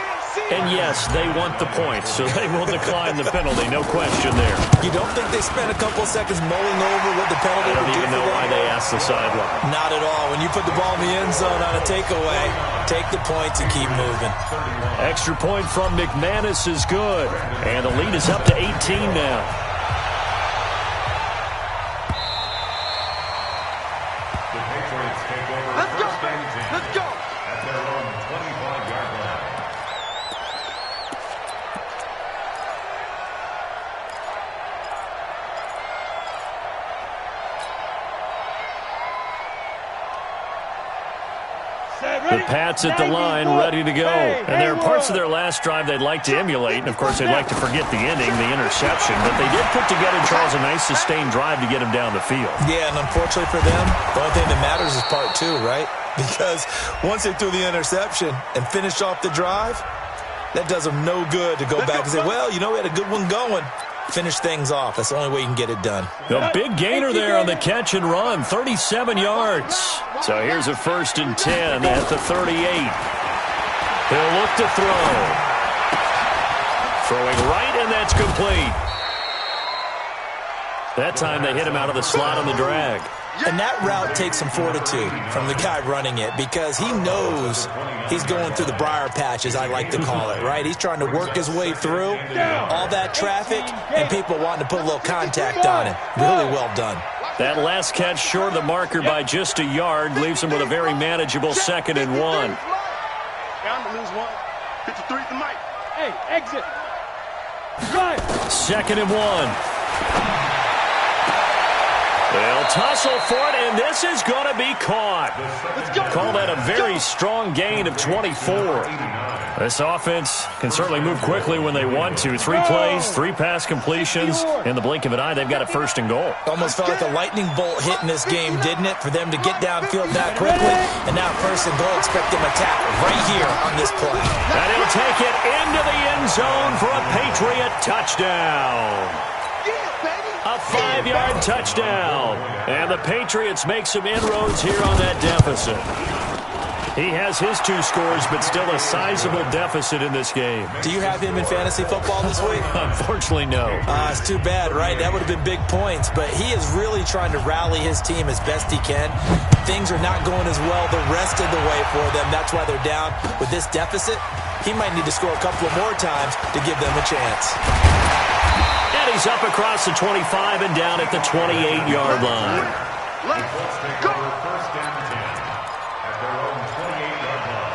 And yes, they want the points, so they will decline the penalty. No question there. You don't think they spent a couple seconds mulling over what the penalty would do? I don't even know why they asked the sideline. Not at all. When you put the ball in the end zone on a takeaway, take the points and keep moving. Extra point from McManus is good. And the lead is up to 18 now. The Patriots take over. Let's go, baby. Let's go. At their own 25-yard line. The Pats at the line, ready to go. And there are parts of their last drive they'd like to emulate. And, of course, they'd like to forget the ending, the interception. But they did put together, Charles, a nice sustained drive to get him down the field. Yeah, and unfortunately for them, the only thing that matters is part 2, right? Because once they threw the interception and finished off the drive, that does them no good to go back and say, well, you know, we had a good one going. Finish things off. That's the only way you can get it done. A big gainer there on the catch and run, 37 yards. So here's a 1st and 10 at the 38. He'll look to throw. Throwing right, and that's complete. That time they hit him out of the slot on the drag. And that route takes some fortitude from the guy running it because he knows he's going through the briar patch, as I like to call it, right? He's trying to work his way through all that traffic and people wanting to put a little contact on him. Really well done. That last catch short of the marker by just a yard leaves him with a very manageable 2nd and 1. Down to lose 1. 53 to Mike. Hey, exit. Drive. 2nd and 1. They'll tussle for it, and this is going to be caught. Call that a very strong gain of 24. This offense can certainly move quickly when they want to. 3 plays, 3 pass completions. In the blink of an eye, they've got a 1st and goal. Almost felt like a lightning bolt hit in this game, didn't it? For them to get downfield that quickly. And now 1st and goal, expect them to attack right here on this play. And he'll take it into the end zone for a Patriot touchdown. A 5-yard touchdown. And the Patriots make some inroads here on that deficit. He has his 2 scores, but still a sizable deficit in this game. Do you have him in fantasy football this week? Unfortunately, no. It's too bad, right? That would have been big points, but he is really trying to rally his team as best he can. Things are not going as well the rest of the way for them. That's why they're down. With this deficit, he might need to score a couple of more times to give them a chance. And he's up across the 25 and down at the 28-yard line. Let's take over 1st and 10 at their own 28-yard line.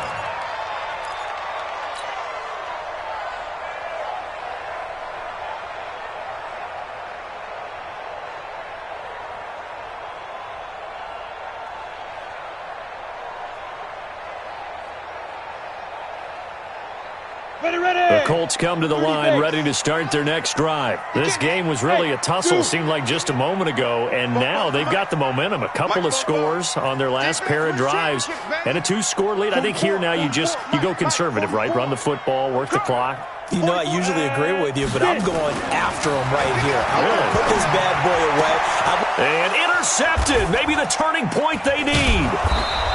The Colts come to the line ready to start their next drive. This game was really a tussle, seemed like just a moment ago, and now they've got the momentum. A couple of scores on their last pair of drives and a 2-score lead. I think here now you go conservative, right? Run the football, work the clock. You know, I usually agree with you, but I'm going after him right here. I want to put this bad boy away. And intercepted. Maybe the turning point they need.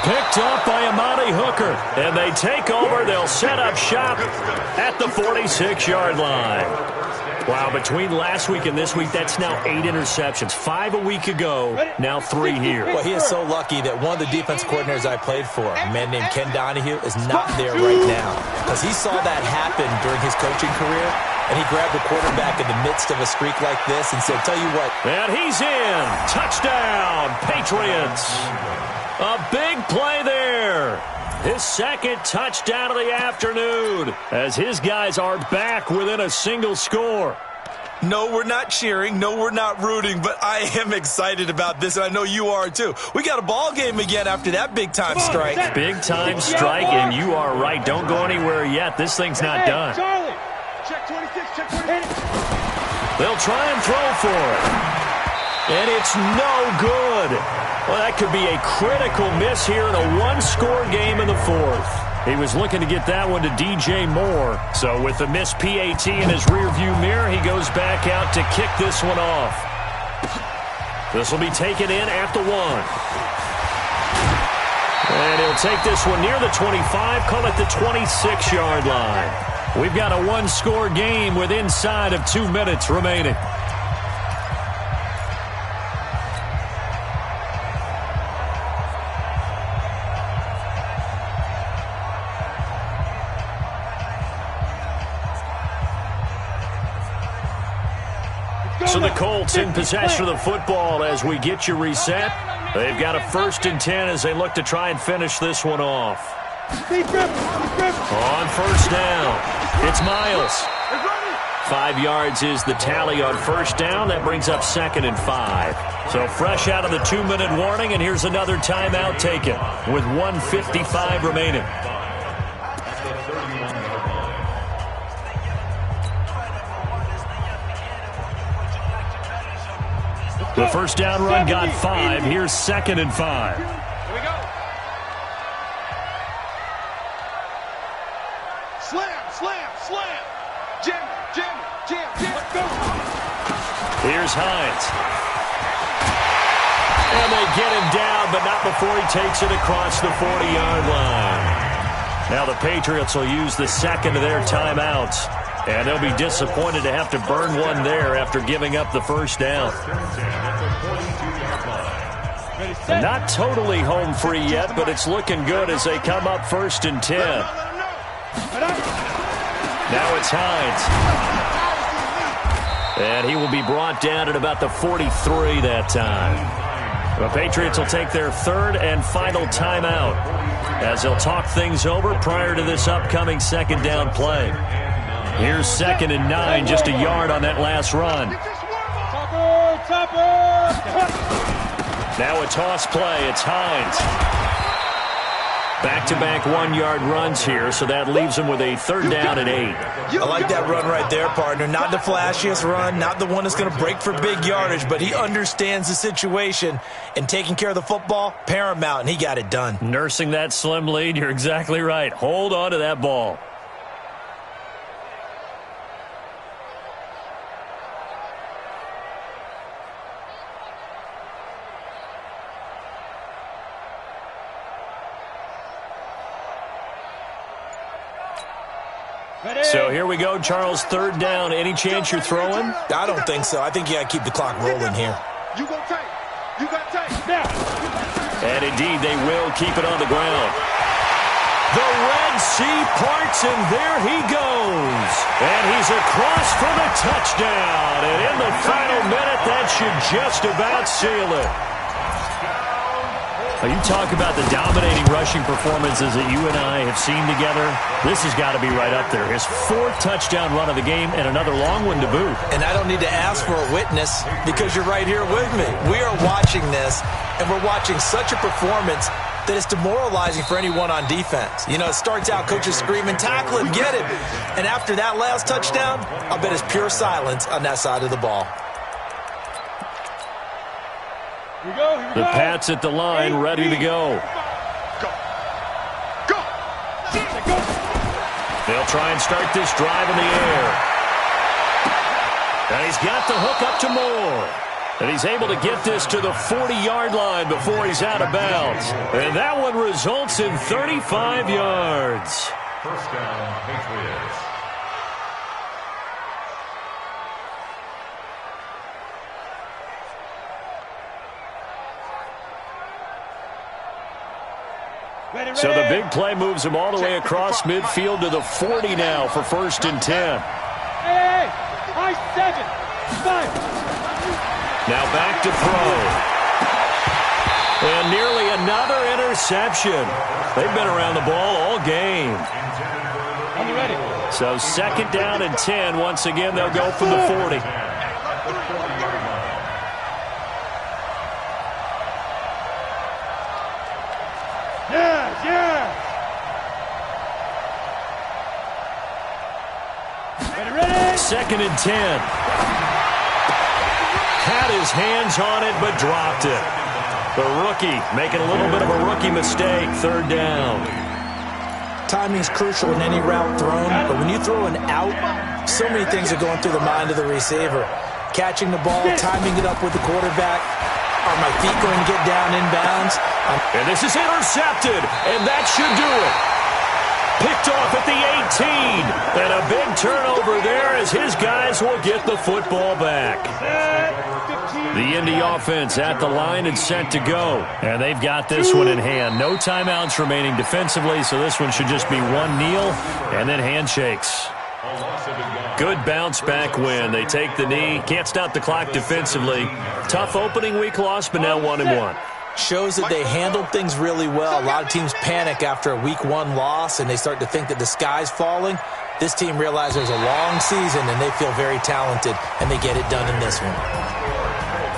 Picked up by Amani Hooker. And they take over. They'll set up shop at the 46-yard line. Wow, between last week and this week, that's now 8 interceptions. 5 a week ago, now 3 here. Well, he is so lucky that one of the defense coordinators I played for, a man named Ken Donahue, is not there right now. Because he saw that happen during his coaching career, and he grabbed the quarterback in the midst of a streak like this and said, tell you what. And he's in. Touchdown, Patriots. A big play there. His 2nd touchdown of the afternoon as his guys are back within a single score. No, we're not cheering. No, we're not rooting, but I am excited about this, and I know you are too. We got a ball game again after that big-time strike. Big-time strike, and you are right. Don't go anywhere yet. This thing's not done. Charlie, check 26, check 28. They'll try and throw for it. And it's no good. Well, that could be a critical miss here in a 1-score game in the 4th. He was looking to get that one to DJ Moore. So with the missed PAT in his rearview mirror, he goes back out to kick this one off. This will be taken in at the 1. And he'll take this one near the 25, call it the 26-yard line. We've got a 1-score game with inside of 2 minutes remaining. So the Colts in possession of the football as we get you reset. They've got a 1st and 10 as they look to try and finish this one off. On 1st down, it's Miles. 5 yards is the tally on 1st down. That brings up 2nd and 5. So fresh out of the 2-minute warning, and here's another timeout taken with 1:55 remaining. The 1st down run got 5. Here's 2nd and 5. Here we go. Slam, slam, slam. Jam, jam, jam, jam. Let's go. Here's Hines. And they get him down, but not before he takes it across the 40-yard line. Now the Patriots will use the 2nd of their timeouts. And they'll be disappointed to have to burn one there after giving up the 1st down. Not totally home free yet, but it's looking good as they come up 1st and 10. Now it's Hines. And he will be brought down at about the 43 that time. The Patriots will take their 3rd and final timeout as they'll talk things over prior to this upcoming 2nd down play. Here's 2nd and 9, just a yard on that last run. Now a toss play. It's Hines. Back-to-back 1-yard runs here, so that leaves him with a 3rd down and 8. I like that run right there, partner. Not the flashiest run, not the one that's going to break for big yardage, but he understands the situation, and taking care of the football, paramount, and he got it done. Nursing that slim lead, you're exactly right. Hold on to that ball. So here we go, Charles, 3rd down. Any chance you're throwing? I don't think so. I think you got to keep the clock rolling here. You gonna take. You got to take. And indeed, they will keep it on the ground. The Red Sea parts, and there he goes. And he's across for the touchdown. And in the final minute, that should just about seal it. You talk about the dominating rushing performances that you and I have seen together. This has got to be right up there. His 4th touchdown run of the game and another long one to boot. And I don't need to ask for a witness because you're right here with me. We are watching this, and we're watching such a performance that it's demoralizing for anyone on defense. You know, it starts out coaches screaming, tackle him, get him. And after that last touchdown, I'll bet it's pure silence on that side of the ball. The Pats at the line, ready to go. They'll try and start this drive in the air. And he's got the hook up to Moore. And he's able to get this to the 40-yard line before he's out of bounds. And that one results in 35 yards. 1st down, Patriots. So the big play moves him all the way across midfield to the 40 now for 1st and 10. Hey, high 7, 5. Now back to throw. And nearly another interception. They've been around the ball all game. On the ready. So 2nd down and 10. Once again, they'll go from the 40. Yeah. 2nd and 10. Had his hands on it, but dropped it. The rookie making a little bit of a rookie mistake. 3rd down. Timing is crucial in any route thrown, but when you throw an out, so many things are going through the mind of the receiver. Catching the ball, timing it up with the quarterback. Are my feet going to get down inbounds? And this is intercepted, and that should do it. Picked off at the 18. And a big turnover there as his guys will get the football back. The Indy offense at the line and set to go. And they've got this one in hand. No timeouts remaining defensively, so this one should just be one kneel and then handshakes. Good bounce-back win. They take the knee. Can't stop the clock defensively. Tough opening week loss, but now 1-1. Shows that they handled things really well. A lot of teams panic after a week 1 loss, and they start to think that the sky's falling. This team realizes there's a long season, and they feel very talented, and they get it done in this one.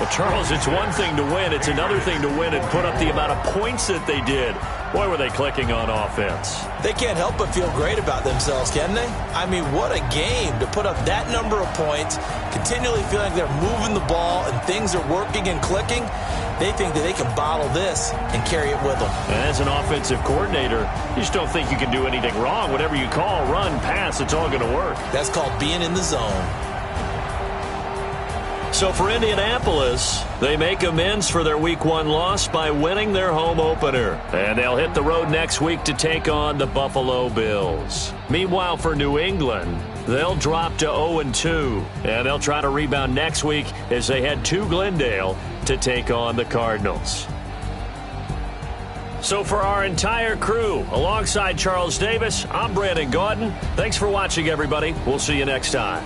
Well, Charles, it's one thing to win. It's another thing to win and put up the amount of points that they did. Boy, were they clicking on offense. They can't help but feel great about themselves, can they? I mean, what a game to put up that number of points, continually feeling like they're moving the ball and things are working and clicking. They think that they can bottle this and carry it with them. And as an offensive coordinator, you just don't think you can do anything wrong. Whatever you call, run, pass, it's all going to work. That's called being in the zone. So for Indianapolis, they make amends for their Week 1 loss by winning their home opener. And they'll hit the road next week to take on the Buffalo Bills. Meanwhile, for New England, they'll drop to 0-2. And they'll try to rebound next week as they head to Glendale to take on the Cardinals. So for our entire crew, alongside Charles Davis, I'm Brandon Gaudin. Thanks for watching, everybody. We'll see you next time.